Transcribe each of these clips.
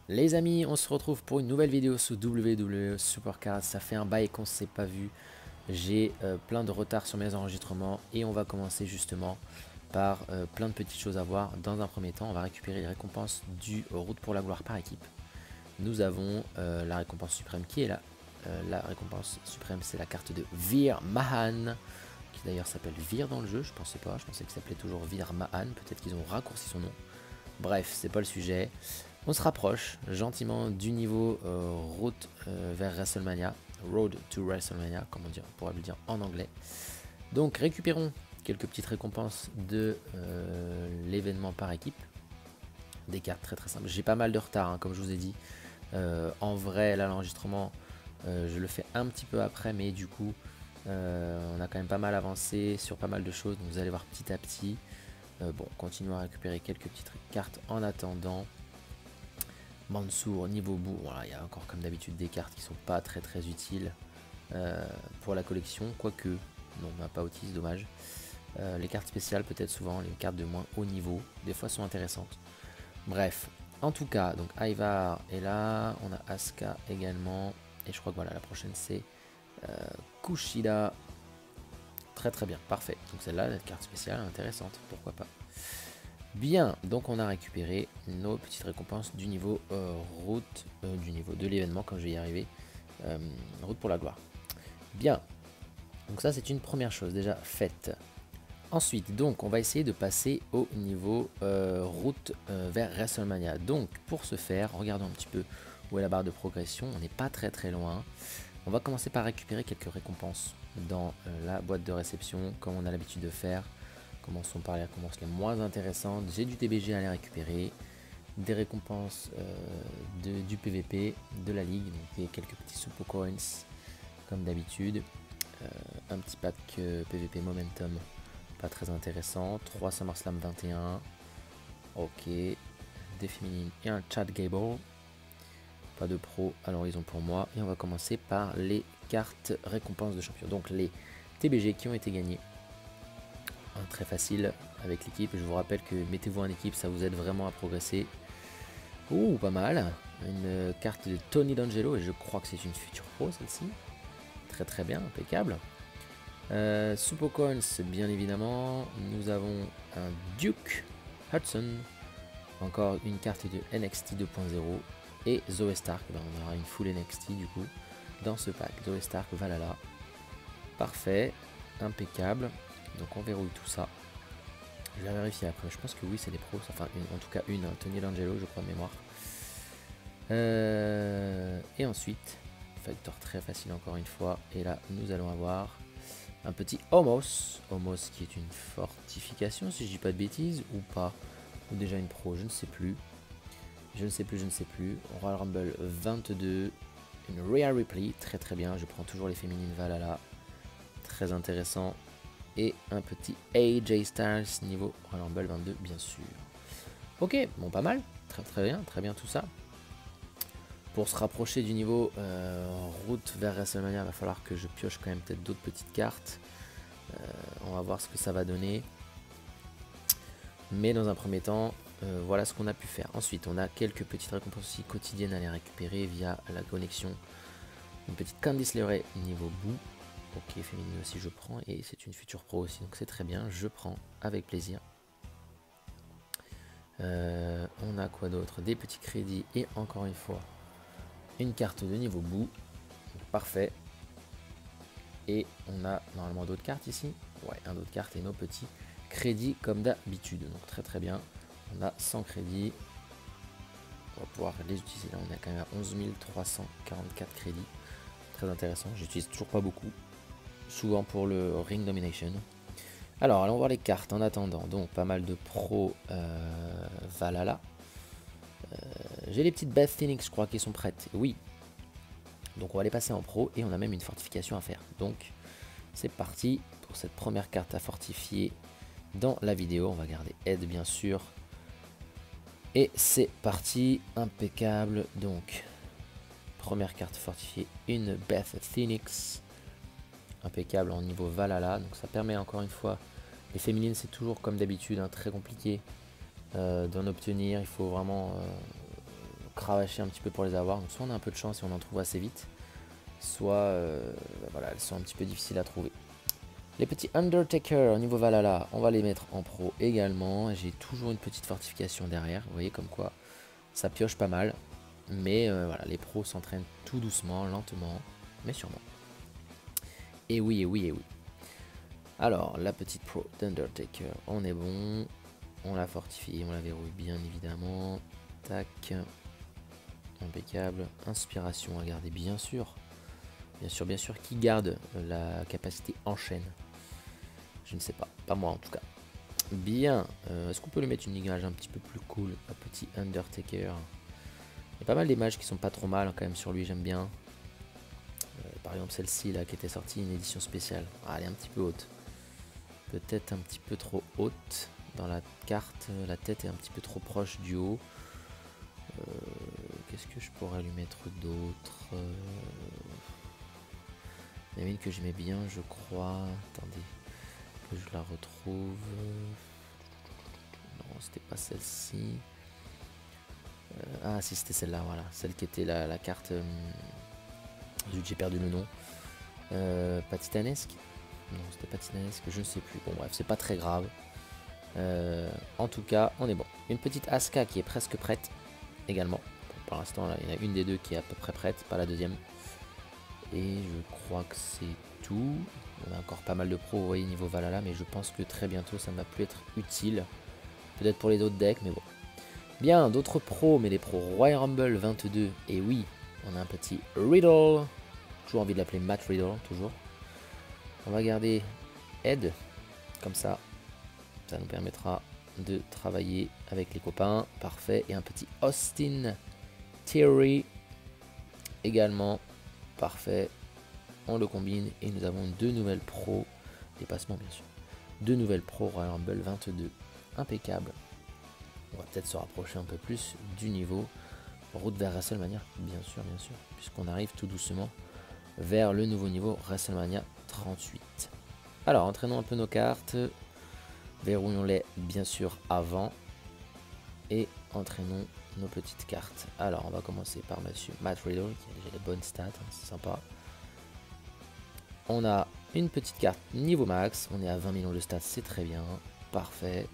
Les amis, on se retrouve pour une nouvelle vidéo sous WWE Supercard. Ça fait un bail qu'on ne s'est pas vu. J'ai plein de retard sur mes enregistrements et on va commencer justement par plein de petites choses à voir. Dans un premier temps, on va récupérer les récompenses du Route pour la gloire par équipe. Nous avons la récompense suprême qui est là. La récompense suprême, c'est la carte de Veer Mahan, qui d'ailleurs s'appelle Veer dans le jeu. Je pensais pas, je pensais qu'il s'appelait toujours Veer Mahan. Peut-être qu'ils ont raccourci son nom. Bref, c'est pas le sujet. On se rapproche gentiment du niveau route vers WrestleMania, Road to WrestleMania, comme on pourrait le dire en anglais. Donc récupérons quelques petites récompenses de l'événement par équipe. Des cartes très très simples. J'ai pas mal de retard, hein, comme je vous ai dit. En vrai, là l'enregistrement, je le fais un petit peu après, mais du coup, on a quand même pas mal avancé sur pas mal de choses. Donc vous allez voir petit à petit. Bon, continuons à récupérer quelques petites cartes en attendant. Mansour, niveau bout, voilà, il y a encore comme d'habitude des cartes qui sont pas très utiles pour la collection, quoique, non, pas Otis, dommage. Les cartes spéciales, peut-être souvent, les cartes de moins haut niveau, des fois sont intéressantes. Bref, en tout cas, donc Ivar est là, on a Asuka également, et je crois que voilà, la prochaine c'est Kushida. Très bien, parfait. Donc celle-là, la carte spéciale, intéressante, pourquoi pas. Bien, donc on a récupéré nos petites récompenses du niveau route, du niveau de l'événement, quand je vais y arriver, route pour la gloire. Bien, donc ça c'est une première chose déjà faite. Ensuite, donc on va essayer de passer au niveau route vers WrestleMania. Donc pour ce faire, regardons un petit peu où est la barre de progression, on n'est pas très loin. On va commencer par récupérer quelques récompenses dans la boîte de réception, comme on a l'habitude de faire. Commençons par les récompenses les moins intéressantes. J'ai du TBG à les récupérer, des récompenses du PVP, de la ligue, donc et quelques petits Super Coins comme d'habitude. Un petit pack PVP Momentum, pas très intéressant. 3 SummerSlam 21, ok. Des féminines et un Chad Gable. Pas de pro à l'horizon pour moi. Et on va commencer par les cartes récompenses de champion. Donc les TBG qui ont été gagnés. Très facile avec l'équipe. Je vous rappelle que mettez-vous en équipe, ça vous aide vraiment à progresser. Ouh, pas mal. Une carte de Tony D'Angelo et je crois que c'est une future pro celle-ci. Très bien, impeccable. Super Coins, bien évidemment. Nous avons un Duke Hudson. Encore une carte de NXT 2.0 et Zoe Stark. Ben, on aura une full NXT du coup dans ce pack. Zoe Stark, Valhalla. Parfait, impeccable. Donc on verrouille tout ça. Je vais vérifier après. Je pense que oui, c'est des pros. Enfin, en tout cas une. Tony D'Angelo, je crois de mémoire. Et ensuite, facteur très facile encore une fois. Et là, nous allons avoir un petit Homos. Homos qui est une fortification, si je dis pas de bêtises, ou pas. Ou déjà une pro, je ne sais plus. Je ne sais plus. Royal Rumble 22. Une Rhea Ripley, très bien. Je prends toujours les féminines Valhalla. Très intéressant. Et un petit AJ Styles niveau Royal Rumble 22 bien sûr. Ok, bon pas mal, très bien tout ça. Pour se rapprocher du niveau route vers WrestleMania, il va falloir que je pioche quand même peut-être d'autres petites cartes. On va voir ce que ça va donner. Mais dans un premier temps, voilà ce qu'on a pu faire. Ensuite, on a quelques petites récompenses aussi quotidiennes à les récupérer via la connexion. Une petite Candice LeRae niveau bout. Ok, féminine aussi je prends et c'est une future pro aussi, donc c'est très bien, je prends avec plaisir. On a quoi d'autre? Des petits crédits et encore une fois une carte de niveau bout, parfait. Et on a normalement d'autres cartes ici, ouais, un autre carte et nos petits crédits comme d'habitude, donc très bien. On a 100 crédits, on va pouvoir les utiliser là, on a quand même à 11 344 crédits, très intéressant, j'utilise toujours pas beaucoup. Souvent pour le Ring Domination. Alors, allons voir les cartes en attendant. Donc, pas mal de pro Valhalla. J'ai les petites Beth Phoenix, je crois, qui sont prêtes. Oui. Donc, on va les passer en pro et on a même une fortification à faire. Donc, c'est parti pour cette première carte à fortifier dans la vidéo. On va garder aide, bien sûr. Et c'est parti. Impeccable. Donc, première carte fortifiée, une Beth Phoenix. Impeccable en niveau Valhalla, donc ça permet encore une fois, les féminines c'est toujours comme d'habitude très compliqué d'en obtenir, il faut vraiment cravacher un petit peu pour les avoir. Donc soit on a un peu de chance et on en trouve assez vite, soit voilà, elles sont un petit peu difficiles à trouver. Les petits Undertaker au niveau Valhalla, on va les mettre en pro également. J'ai toujours une petite fortification derrière, vous voyez comme quoi ça pioche pas mal. Mais voilà, les pros s'entraînent tout doucement, lentement, mais sûrement. Et oui, et oui, et oui. Alors, la petite pro d'Undertaker, on est bon. On la fortifie, on la verrouille bien évidemment. Tac. Impeccable. Inspiration à garder, bien sûr. Bien sûr, bien sûr. Qui garde la capacité enchaîne? Je ne sais pas. Pas moi en tout cas. Bien. Est-ce qu'on peut lui mettre une image un petit peu plus cool? Un petit Undertaker. Il y a pas mal d'images qui sont pas trop mal quand même sur lui, j'aime bien. Par exemple celle-ci là qui était sortie, une édition spéciale. Ah, elle est un petit peu haute. Peut-être un petit peu trop haute dans la carte. La tête est un petit peu trop proche du haut. Qu'est-ce que je pourrais lui mettre d'autre? Il y en a une que j'aimais bien, je crois. Attendez, que je la retrouve. Non, c'était pas celle-ci. Ah si, c'était celle-là, voilà. Celle qui était la carte... Zut, j'ai perdu le nom. Pas titanesque? Non, c'était pas titanesque, je ne sais plus. Bon bref, c'est pas très grave. En tout cas, on est bon. Une petite Asuka qui est presque prête également. Pour l'instant, il y en a une des deux qui est à peu près prête, pas la deuxième. Et je crois que c'est tout. On a encore pas mal de pros, vous voyez, niveau Valhalla, mais je pense que très bientôt, ça ne va plus être utile. Peut-être pour les autres decks, mais bon. Bien, d'autres pros, mais les pros Royal Rumble 22. Et oui, on a un petit Riddle. Toujours envie de l'appeler Matt Riddle, toujours. On va garder Ed, comme ça. Ça nous permettra de travailler avec les copains. Parfait. Et un petit Austin Theory également. Parfait. On le combine et nous avons deux nouvelles pros. Dépassement, bien sûr. Deux nouvelles pros Royal Rumble 22. Impeccable. On va peut-être se rapprocher un peu plus du niveau. Route vers WrestleMania, bien sûr, puisqu'on arrive tout doucement vers le nouveau niveau WrestleMania 38. Alors, entraînons un peu nos cartes. Verrouillons-les, bien sûr, avant. Et entraînons nos petites cartes. Alors, on va commencer par monsieur Matt Riddle, qui a déjà des bonnes stats, hein, c'est sympa. On a une petite carte niveau max. On est à 20 millions de stats, c'est très bien. Parfait.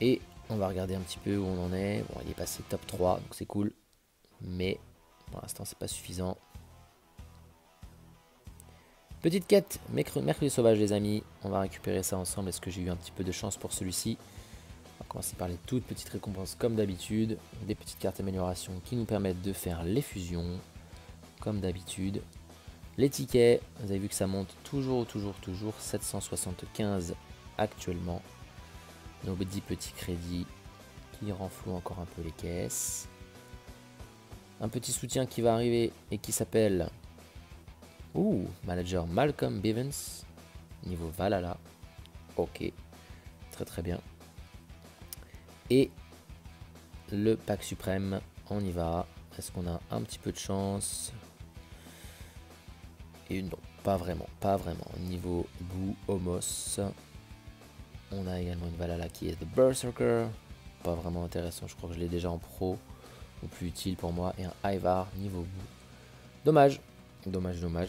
Et on va regarder un petit peu où on en est. Bon, il est passé top 3, donc c'est cool. Mais pour l'instant, c'est pas suffisant. Petite quête, mercredi sauvage, les amis. On va récupérer ça ensemble. Est-ce que j'ai eu un petit peu de chance pour celui-ci? On va commencer par les toutes petites récompenses comme d'habitude. Des petites cartes d'amélioration qui nous permettent de faire les fusions comme d'habitude. Les tickets, vous avez vu que ça monte toujours. 775 actuellement. Nos 10 petits crédits qui renflouent encore un peu les caisses. Un petit soutien qui va arriver et qui s'appelle Manager Malcolm Bivens, niveau Valhalla. Ok, très bien. Et le pack suprême, on y va. Est-ce qu'on a un petit peu de chance? Et non, pas vraiment. Niveau Boo Homos. On a également une Valhalla qui est The Berserker. Pas vraiment intéressant, je crois que je l'ai déjà en pro. Ou plus utile pour moi. Et un Ivar niveau Boo. Dommage,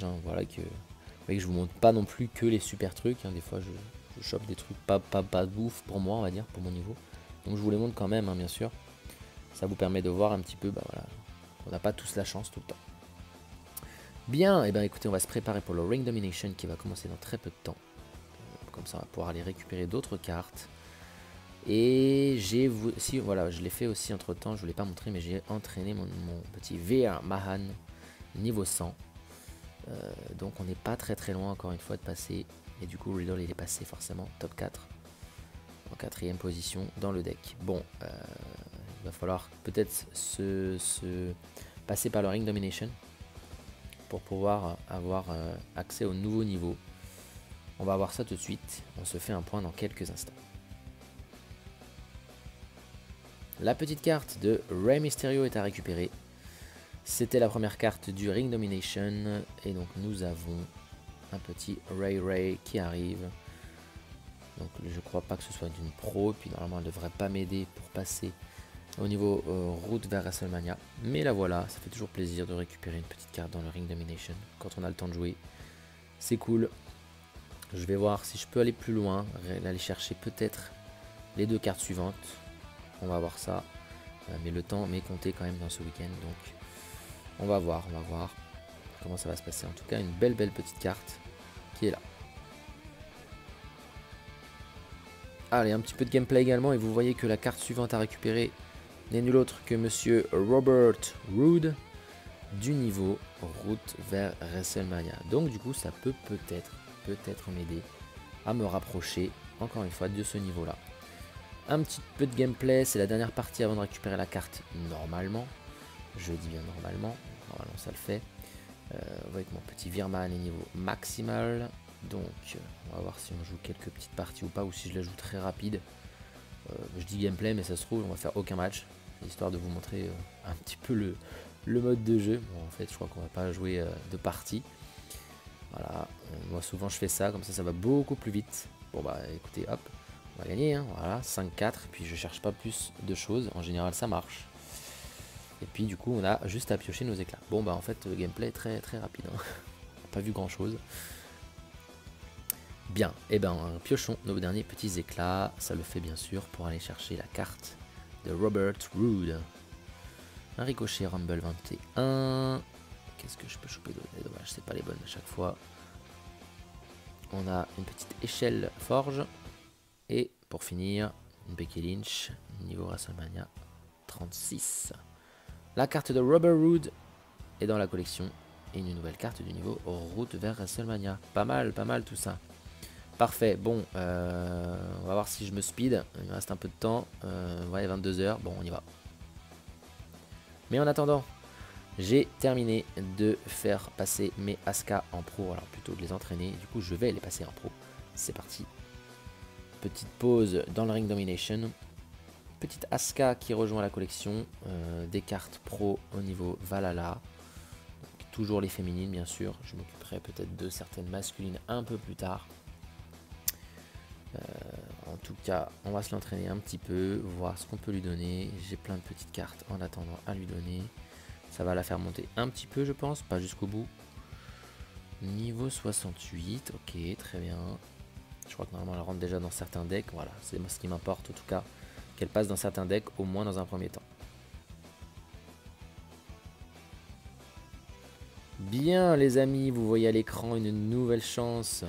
hein, voilà que... Vous voyez que je vous montre pas non plus que les super trucs. Hein. Des fois, je chope des trucs pas de bouffe pour moi, on va dire, pour mon niveau. Donc je vous les montre quand même, hein, bien sûr. Ça vous permet de voir un petit peu, voilà, on n'a pas tous la chance tout le temps. Bien, et écoutez, on va se préparer pour le Ring Domination qui va commencer dans très peu de temps. Comme ça, on va pouvoir aller récupérer d'autres cartes. Et voilà, je l'ai fait aussi entre temps, je ne vous l'ai pas montré, mais j'ai entraîné mon petit Veer Mahan niveau 100. Donc on n'est pas très loin encore une fois de passer. Et du coup Riddle il est passé forcément top 4 en 4ème position dans le deck. Bon, il va falloir peut-être se passer par le Ring Domination pour pouvoir avoir accès au nouveau niveau. On va voir ça tout de suite. On se fait un point dans quelques instants. La petite carte de Rey Mysterio est à récupérer. C'était la première carte du Ring Domination. Et donc nous avons un petit Ray qui arrive. Donc je crois pas que ce soit d'une pro. Puis normalement elle devrait pas m'aider pour passer au niveau route vers WrestleMania. Mais la voilà, ça fait toujours plaisir de récupérer une petite carte dans le Ring Domination quand on a le temps de jouer. C'est cool. Je vais voir si je peux aller plus loin, aller chercher peut-être les 2 cartes suivantes. On va voir ça. Mais le temps m'est compté quand même dans ce week-end. Donc on va voir comment ça va se passer. En tout cas, une belle petite carte qui est là. Allez, un petit peu de gameplay également. Et vous voyez que la carte suivante à récupérer n'est nul autre que Monsieur Robert Roode du niveau route vers WrestleMania. Donc du coup, ça peut peut-être m'aider à me rapprocher encore une fois de ce niveau-là. Un petit peu de gameplay, c'est la dernière partie avant de récupérer la carte normalement. Je dis bien normalement ça le fait. Vous voyez que mon petit Virman est niveau maximal. Donc on va voir si on joue quelques petites parties ou pas, ou si je la joue très rapide. Je dis gameplay, mais ça se trouve on va faire aucun match, histoire de vous montrer un petit peu le mode de jeu. Bon, en fait je crois qu'on va pas jouer de partie. Voilà, moi souvent je fais ça, comme ça va beaucoup plus vite. Bon bah écoutez, hop, on va gagner, hein, voilà, 5-4, puis je cherche pas plus de choses, en général ça marche. Et puis du coup on a juste à piocher nos éclats. Bon bah en fait le gameplay est très rapide, hein. Pas vu grand chose. Bien, et ben piochons nos derniers petits éclats, ça le fait bien sûr pour aller chercher la carte de Robert Roode. Un ricochet Rumble 21. Qu'est-ce que je peux choper d'autre? Dommage, c'est pas les bonnes à chaque fois. On a une petite échelle forge. Et pour finir, une Becky Lynch, niveau WrestleMania 36. La carte de Robert Roode est dans la collection. Et une nouvelle carte du niveau route vers WrestleMania. Pas mal tout ça. Parfait, bon, on va voir si je me speed. Il me reste un peu de temps. Ouais, 22 h, bon, on y va. Mais en attendant, j'ai terminé de faire passer mes Asuka en pro, alors plutôt de les entraîner. Du coup, je vais les passer en pro. C'est parti. Petite pause dans le Ring Domination. Petite Asuka qui rejoint la collection. Des cartes pro au niveau Valhalla. Donc, toujours les féminines, bien sûr. Je m'occuperai peut-être de certaines masculines un peu plus tard. En tout cas, on va se l'entraîner un petit peu, voir ce qu'on peut lui donner. J'ai plein de petites cartes en attendant à lui donner. Ça va la faire monter un petit peu, je pense, pas jusqu'au bout. Niveau 68, ok, très bien. Je crois que normalement elle rentre déjà dans certains decks. Voilà, c'est ce qui m'importe en tout cas, qu'elle passe dans certains decks, au moins dans un premier temps. Bien les amis, vous voyez à l'écran une nouvelle chance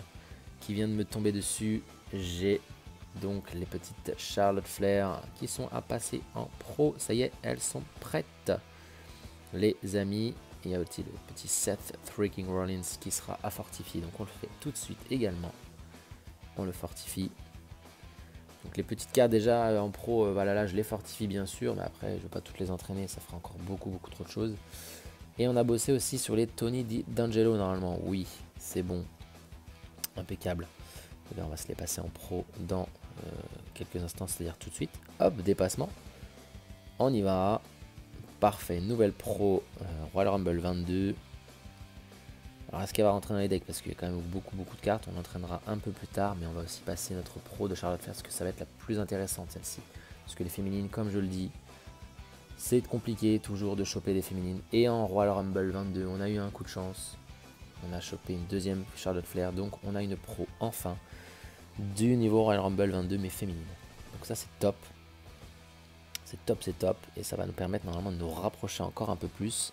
qui vient de me tomber dessus. J'ai donc les petites Charlotte Flair qui sont à passer en pro. Ça y est, elles sont prêtes. Les amis, il y a aussi le petit Seth Freaking Rollins qui sera à fortifier. Donc on le fait tout de suite également. On le fortifie. Donc les petites cartes déjà en pro, voilà, là je les fortifie bien sûr. Mais après, je ne vais pas toutes les entraîner, ça fera encore beaucoup trop de choses. Et on a bossé aussi sur les Tony D'Angelo normalement. Oui, c'est bon. Impeccable. Et bien, on va se les passer en pro dans quelques instants, c'est-à-dire tout de suite. Hop, dépassement. On y va. Parfait, nouvelle pro Royal Rumble 22. Alors est-ce qu'elle va rentrer dans les decks? Parce qu'il y a quand même beaucoup de cartes. On l'entraînera un peu plus tard. Mais on va aussi passer notre pro de Charlotte Flair. Parce que ça va être la plus intéressante celle-ci. Parce que les féminines, comme je le dis, c'est compliqué toujours de choper des féminines. Et en Royal Rumble 22, on a eu un coup de chance. On a chopé une deuxième Charlotte Flair. Donc on a une pro enfin du niveau Royal Rumble 22 mais féminine. Donc ça c'est top. C'est top. Et ça va nous permettre normalement de nous rapprocher encore un peu plus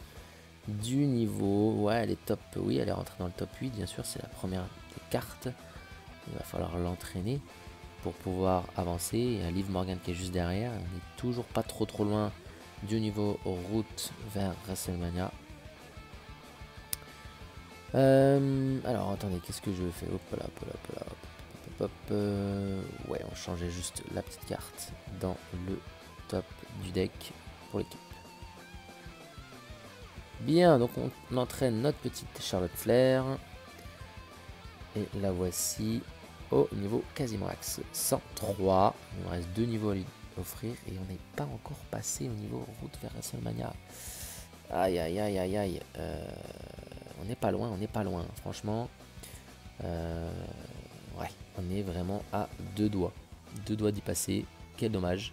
du niveau. Ouais, elle est top. Oui, elle est rentrée dans le top 8. Bien sûr, c'est la première des cartes. Il va falloir l'entraîner pour pouvoir avancer. Il y a Liv Morgan qui est juste derrière. On n'est toujours pas trop loin du niveau route vers WrestleMania. Alors attendez, qu'est-ce que je fais? Hop là. Ouais, on changeait juste la petite carte dans le top du deck pour l'équipe. Bien, donc on entraîne notre petite Charlotte Flair. Et la voici au niveau quasiment max 103. Il nous reste 2 niveaux à lui offrir et on n'est pas encore passé au niveau route vers WrestleMania. Aïe. On n'est pas loin, franchement. Ouais, on est vraiment à 2 doigts. 2 doigts d'y passer. Quel dommage.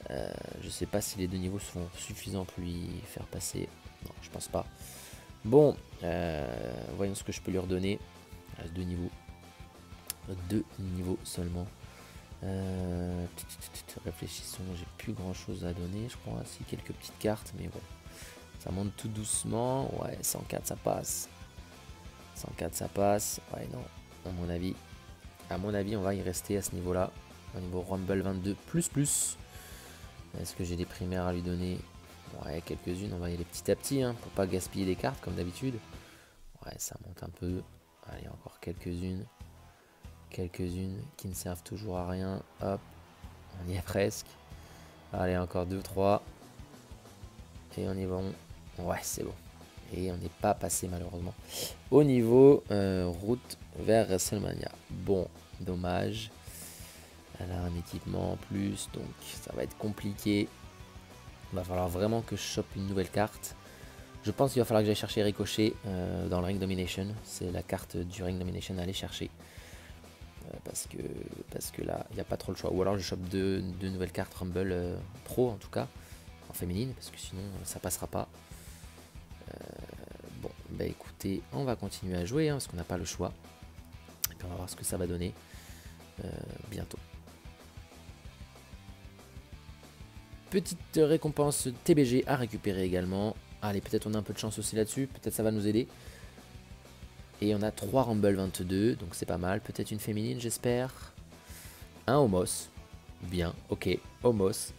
Je sais pas si les 2 niveaux sont suffisants pour lui faire passer. Non, je pense pas. Bon, voyons ce que je peux lui redonner. Il reste 2 niveaux. 2 niveaux seulement. Réfléchissons, j'ai plus grand chose à donner, je crois. Si, quelques petites cartes, mais bon. Ça monte tout doucement. Ouais, 104 ça passe. 104 ça passe. Ouais, non, à mon avis. À mon avis, on va y rester à ce niveau-là. Au niveau Rumble 22++. Est-ce que j'ai des primaires à lui donner? Ouais, quelques-unes, on va y aller petit à petit, hein, pour pas gaspiller des cartes comme d'habitude. Ouais, ça monte un peu. Allez, encore quelques-unes. Quelques-unes qui ne servent toujours à rien. Hop, on y est presque. Allez, encore 2, 3. Et on y va. Ouais, c'est bon. Et on n'est pas passé malheureusement au niveau route vers WrestleMania. Bon, dommage. Elle a un équipement en plus, donc ça va être compliqué. Il va falloir vraiment que je chope une nouvelle carte. Je pense qu'il va falloir que j'aille chercher Ricochet dans le Ring Domination. C'est la carte du Ring Domination à aller chercher. Parce que là, il n'y a pas trop le choix. Ou alors je chope deux nouvelles cartes Rumble Pro, en tout cas, en féminine, parce que sinon ça passera pas. Bon, bah écoutez, on va continuer à jouer, hein, parce qu'on n'a pas le choix. Et puis on va voir ce que ça va donner bientôt. Petite récompense TBG à récupérer également. Allez, peut-être on a un peu de chance aussi là-dessus. Peut-être ça va nous aider. Et on a 3 Rumble 22, donc c'est pas mal. Peut-être une féminine, j'espère. Un Omos. Bien, ok. Omos,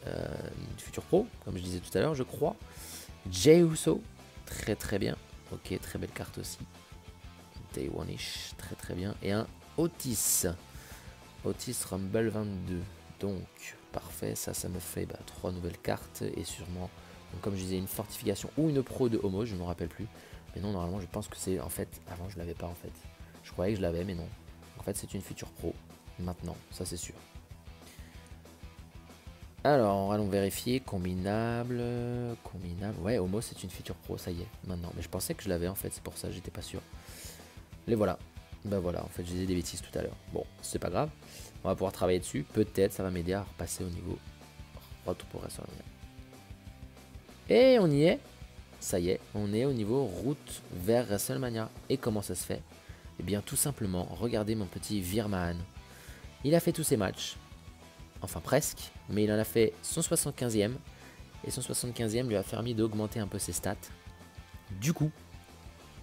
futur pro, comme je disais tout à l'heure, je crois. Jey Uso, très très bien. Ok, très belle carte aussi. Day One-ish, très très bien. Et un Otis. Otis Rumble 22. Donc, parfait, ça me fait 3 nouvelles cartes. Et sûrement, donc, comme je disais, une fortification ou une pro de Homos, je ne me rappelle plus. Mais non, normalement, je pense que c'est, en fait, avant, je l'avais pas, en fait. Je croyais que je l'avais, mais non. En fait, c'est une future pro. Maintenant, ça, c'est sûr. Alors, allons vérifier. Combinable. Combinable. Ouais, Homos, c'est une future pro, ça y est, maintenant. Mais je pensais que je l'avais, en fait, c'est pour ça, j'étais pas sûr. Les voilà. Ben voilà, en fait, je disais des bêtises tout à l'heure. Bon, c'est pas grave. On va pouvoir travailler dessus. Peut-être, ça va m'aider à repasser au niveau retour pour WrestleMania. Et on y est. Ça y est, on est au niveau route vers WrestleMania. Et comment ça se fait? Eh bien, tout simplement, regardez mon petit Virman. Il a fait tous ses matchs. Enfin, presque. Mais il en a fait son 75e. Et son 75e lui a permis d'augmenter un peu ses stats. Du coup,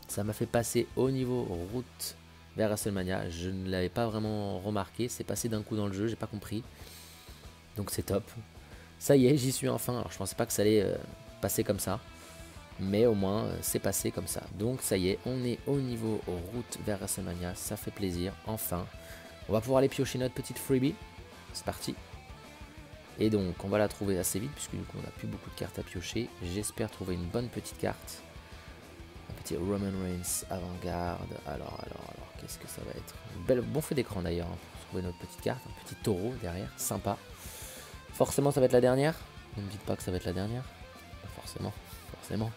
ça m'a fait passer au niveau route vers WrestleMania. Je ne l'avais pas vraiment remarqué. C'est passé d'un coup dans le jeu, j'ai pas compris. Donc c'est top. Ça y est, j'y suis enfin. Alors je pensais pas que ça allait passer comme ça. Mais au moins, c'est passé comme ça. Donc ça y est, on est au niveau route vers WrestleMania. Ça fait plaisir, enfin. On va pouvoir aller piocher notre petite freebie. C'est parti. Et donc, on va la trouver assez vite, puisque du coup, on n'a plus beaucoup de cartes à piocher. J'espère trouver une bonne petite carte. Un petit Roman Reigns avant-garde. Alors, qu'est-ce que ça va être? Bon feu d'écran d'ailleurs, hein, pour trouver notre petite carte. Un petit taureau derrière, sympa. Forcément, ça va être la dernière. Ne me dites pas que ça va être la dernière. Forcément, forcément.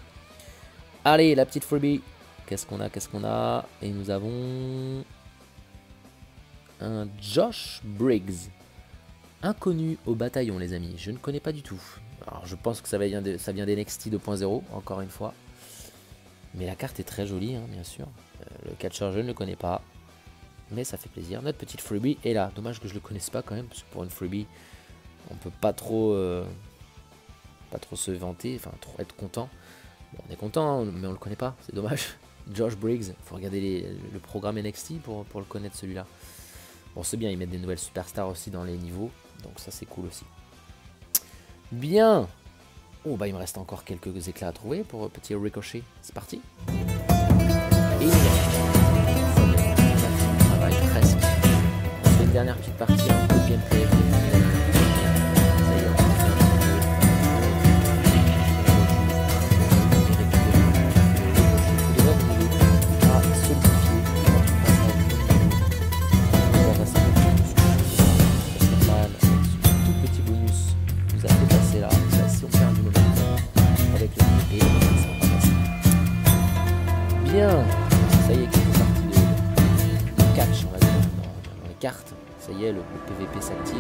Allez, la petite freebie. Qu'est-ce qu'on a? Et nous avons un Josh Briggs. Inconnu au bataillon, les amis. Je ne connais pas du tout. Alors, je pense que ça vient d'NXT 2.0, encore une fois. Mais la carte est très jolie, hein, bien sûr. Le catcheur, je ne le connais pas. Mais ça fait plaisir. Notre petite freebie est là. Dommage que je ne le connaisse pas quand même. Parce que pour une freebie, on peut pas trop se vanter. Enfin, trop être content. Bon, on est content, mais on le connaît pas. C'est dommage. Josh Briggs. Il faut regarder le programme NXT pour le connaître, celui-là. Bon, c'est bien. Ils mettent des nouvelles superstars aussi dans les niveaux. Donc ça, c'est cool aussi. Bien. Oh, bah il me reste encore quelques éclats à trouver pour petit Ricochet. C'est parti. Et il travaille presque. On fait une dernière petite partie, un peu de gameplay. Ça y est, quelques parties de catch, on va dire, dans les cartes. Ça y est, le PVP s'active.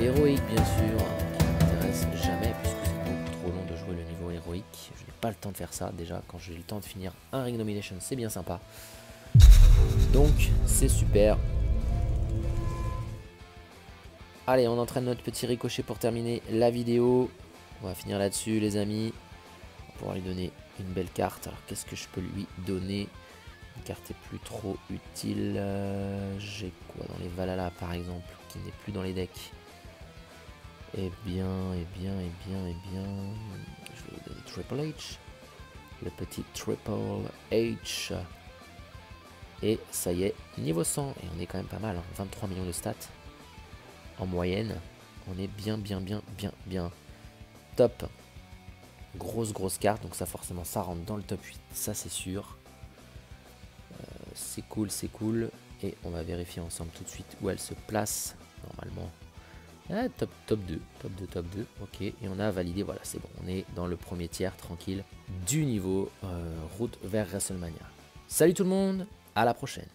Héroïque bien sûr, qui ne m'intéresse jamais puisque c'est beaucoup trop long de jouer le niveau héroïque. Je n'ai pas le temps de faire ça, déjà quand j'ai le temps de finir un Ring Nomination c'est bien sympa. Donc c'est super. Allez, on entraîne notre petit ricochet pour terminer la vidéo. On va finir là-dessus les amis. On va pouvoir lui donner une belle carte. Alors qu'est-ce que je peux lui donner? Une carte est plus trop utile. J'ai quoi dans les Valhalla par exemple, qui n'est plus dans les decks? Eh bien, je vais lui donner Triple H. Le petit Triple H. Et ça y est, niveau 100. Et on est quand même pas mal, hein. 23 millions de stats. En moyenne, on est bien. Top. Grosse carte, donc ça forcément ça rentre dans le top 8, ça c'est sûr. C'est cool. Et on va vérifier ensemble tout de suite où elle se place. Normalement, ah, top 2, ok. Et on a validé, voilà, c'est bon. On est dans le premier tiers, tranquille, du niveau route vers WrestleMania. Salut tout le monde, à la prochaine.